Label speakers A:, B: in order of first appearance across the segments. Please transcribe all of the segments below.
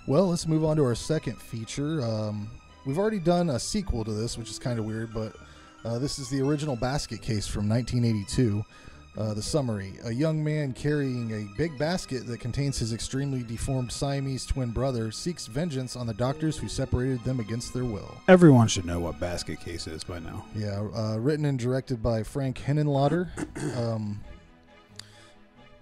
A: Well, let's move on to our second feature. We've already done a sequel to this, which is kind of weird, but this is the original basket case from 1982. The summary: a young man carrying a big basket that contains his extremely deformed Siamese twin brother seeks vengeance on the doctors who separated them against their will.
B: Everyone should know what basket case is by now.
A: Yeah, written and directed by Frank Henenlotter.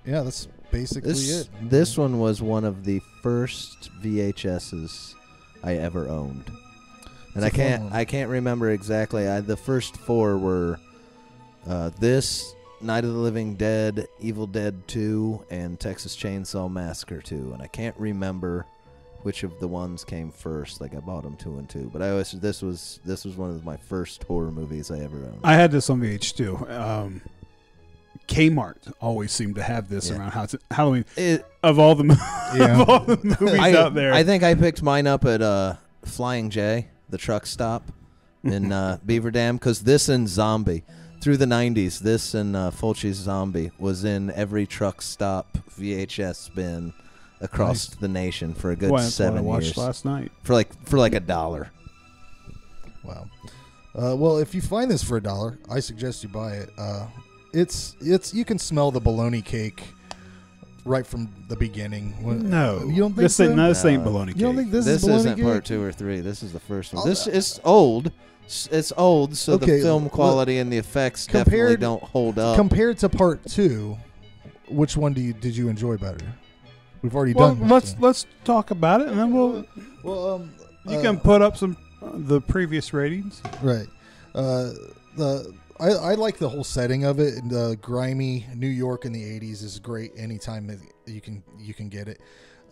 A: Yeah, that's basically it.
C: This one was one of the first VHSs I ever owned. And I can't remember exactly. The first four were this, Night of the Living Dead, Evil Dead 2, and Texas Chainsaw Massacre 2. And I can't remember which of the ones came first. Like I bought them 2 and 2, but this was one of my first horror movies I ever owned.
B: I had this on VH too. Kmart always seemed to have this around Halloween. Of all the movies out there,
C: I think I picked mine up at Flying J, the truck stop in Beaver Dam, because this and Zombie. Through the 90s, this and Fulci's Zombie was in every truck stop VHS bin across the nation for a good 7 years.
B: I watched last night
C: for like $1.
A: Wow. Well, if you find this for $1, I suggest you buy it. It's you can smell the bologna cake right from the beginning.
B: No,
A: you don't think
B: this ain't bologna cake.
A: You don't think this is
C: isn't
A: cake?
C: part 2 or 3. This is the first one. This is old. It's old, so the film quality and the effects definitely don't hold up.
A: Compared to part 2, which one did you enjoy better? We've already done.
B: Let's talk about it, and then you can put up the previous ratings.
A: Right. I like the whole setting of it. And grimy New York in the 80s is great anytime that you can get it.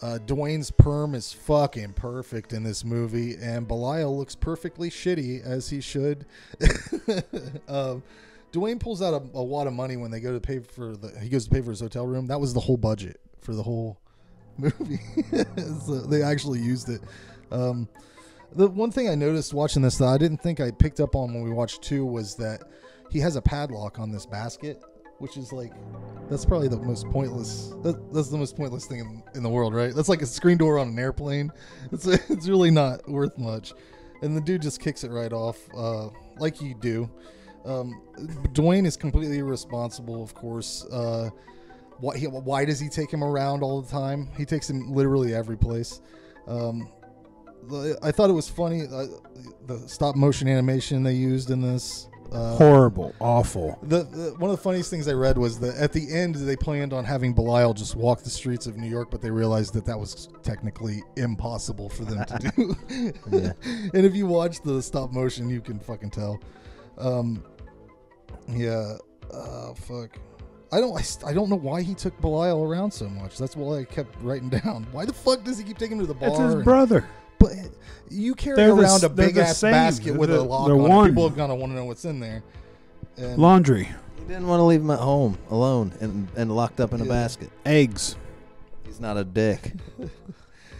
A: Dwayne's perm is fucking perfect in this movie, and Belial looks perfectly shitty, as he should. Dwayne pulls out a lot of money when they go to pay for he goes to pay for his hotel room. That was the whole budget for the whole movie. So they actually used it. The one thing I noticed watching this that I didn't think I picked up on when we watched 2 was that he has a padlock on this basket, which is like, that's probably the most pointless. That's the most pointless thing in the world, right? That's like a screen door on an airplane. It's really not worth much, and the dude just kicks it right off, like you do. Dwayne is completely irresponsible, of course. Why does he take him around all the time? He takes him literally every place. I thought it was funny, the stop motion animation they used in this.
B: Horrible, awful.
A: One of the funniest things I read was that at the end they planned on having Belial just walk the streets of New York, but they realized that was technically impossible for them to do. Yeah. And if you watch the stop motion, you can fucking tell. Fuck. I don't know why he took Belial around so much. That's what I kept writing down. Why the fuck does he keep taking him to the bar?
B: It's his brother.
A: But you carry around a big-ass basket with a lock on it. People are going to want to know what's in there. And
B: laundry.
C: He didn't want to leave him at home alone and locked up in a basket.
B: Eggs.
C: He's not a dick.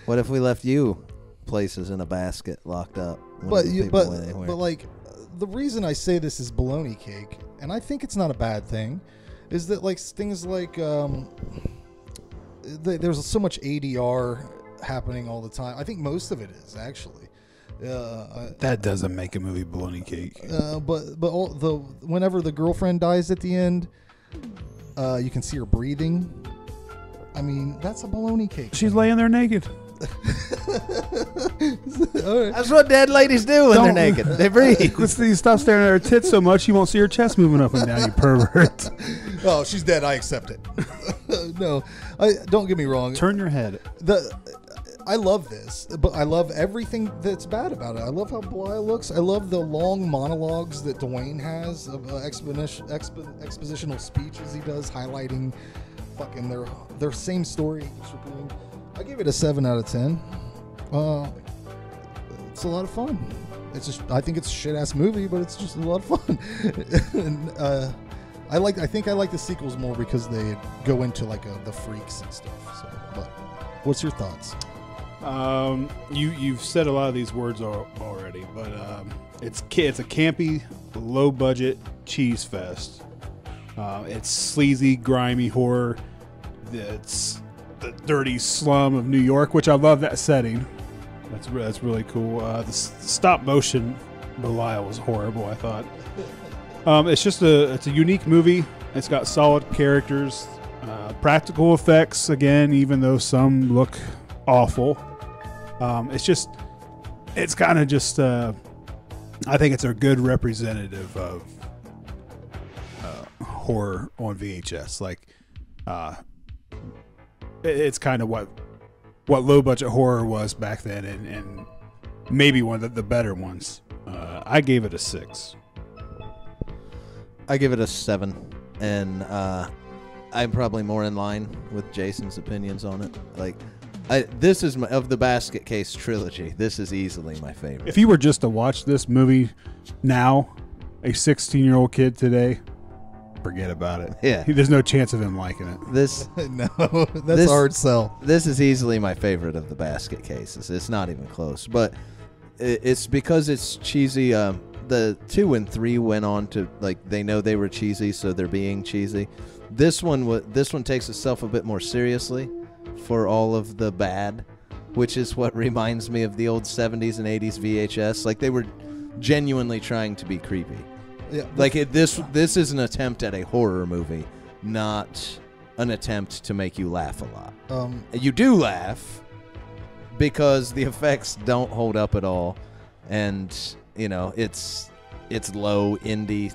C: What if we left you places in a basket locked up?
A: But like, the reason I say this is bologna cake, and I think it's not a bad thing, is that like things like there's so much ADR happening all the time. I think most of it is actually.
B: That doesn't make a movie bologna cake.
A: But whenever the girlfriend dies at the end, you can see her breathing. I mean, that's a bologna cake.
B: She's laying there naked.
C: That's what dead ladies do when they're naked. They breathe.
B: You stop staring at her tits so much you won't see her chest moving up and down, you pervert.
A: Oh, she's dead. I accept it. No, don't get me wrong.
B: Turn your head.
A: I love this, but I love everything that's bad about it. I love how Belial looks. I love the long monologues that Dwayne has of expositional speeches he does, highlighting fucking their same story. I give it a 7 out of 10. It's a lot of fun. I think it's a shit ass movie, but it's just a lot of fun. And I think I like the sequels more because they go into like the freaks and stuff. So, but what's your thoughts?
B: You've said a lot of these words already, but it's a campy, low budget cheese fest. It's sleazy, grimy horror. It's dirty slum of New York, which I love that setting. That's really cool. The stop motion Belial was horrible, I thought. It's a unique movie. It's got solid characters, practical effects again, even though some look awful. It's kind of just. I think it's a good representative of horror on VHS. Like, it's kind of what low budget horror was back then, and maybe one of the better ones. I gave it a 6.
C: I give it a 7, and I'm probably more in line with Jason's opinions on it. Like, this is of the Basket Case trilogy. This is easily my favorite.
B: If you were just to watch this movie now, a 16-year-old kid today, forget about it.
C: Yeah,
B: there's no chance of him liking it.
A: That's a hard sell.
C: This is easily my favorite of the Basket Cases. It's not even close, but it's because it's cheesy. The 2 and 3 went on to, like, they know they were cheesy, so they're being cheesy. This one takes itself a bit more seriously for all of the bad, which is what reminds me of the old 70s and 80s VHS. Like, they were genuinely trying to be creepy.
A: Yeah,
C: like this is an attempt at a horror movie, not an attempt to make you laugh a lot. You do laugh because the effects don't hold up at all, and it's low indie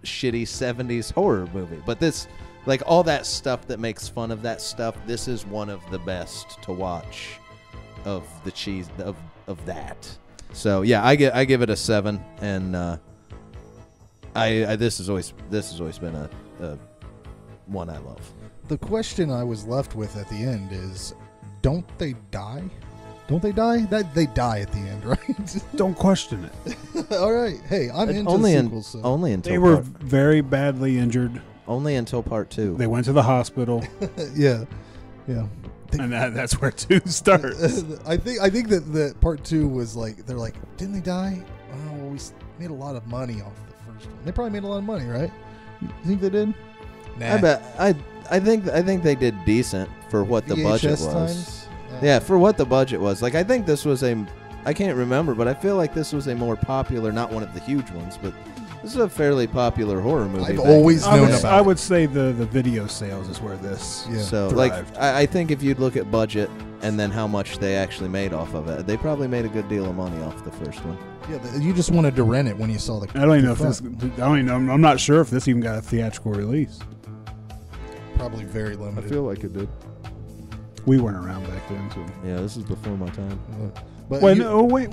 C: shitty 70s horror movie. But this, like, all that stuff that makes fun of that stuff, this is one of the best to watch of the cheese of that. So yeah, I give it a 7, and this has always been a one I love.
A: The question I was left with at the end is, don't they die? Don't they die? They die at the end, right?
B: Don't question it.
A: All right. Hey, I'm into
C: only
A: sequels. So.
C: Only until
B: they were very badly injured.
C: Only until part 2.
B: They went to the hospital.
A: Yeah.
B: And that's where 2 starts.
A: I think that part 2 was like, they're like, didn't they die? Oh, well, we made a lot of money off the first one. They probably made a lot of money, right? You think they did? Nah.
C: I bet. I think they did decent for what the budget was.
A: Times?
C: Yeah, for what the budget was. Like, I think this was I can't remember, but I feel like this was a more popular, not one of the huge ones, but this is a fairly popular horror movie.
A: I've always known about it.
B: I would say the video sales is where this
C: So,
B: thrived.
C: like, I think if you'd look at budget and then how much they actually made off of it, they probably made a good deal of money off the first one.
A: Yeah, you just wanted to rent it when you saw the.
B: I don't even know if this. I don't even know. I'm not sure if this even got a theatrical release.
A: Probably very limited.
B: I feel like it did. We weren't around back then, so.
C: Yeah, this is before my time.
A: But
B: wait,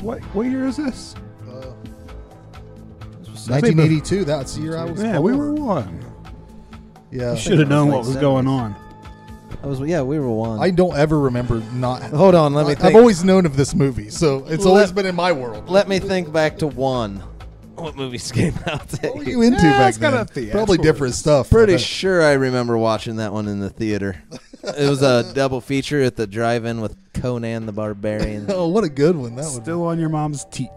B: what year is this?
A: 1982. That's the year I was.
B: Yeah, we were 1.
A: Yeah,
B: you should have known what was going on.
C: We were 1.
A: I don't ever remember not.
C: Hold on, let me think.
A: I've always known of this movie, so it's always been in my world.
C: Let me think back to 1. What movies came out?
A: What were you into back then? Probably different stuff.
C: Pretty sure I remember watching that one in the theater. It was a double feature at the drive-in with Conan the Barbarian.
A: Oh, what a good one that was.
B: Still on your mom's teat.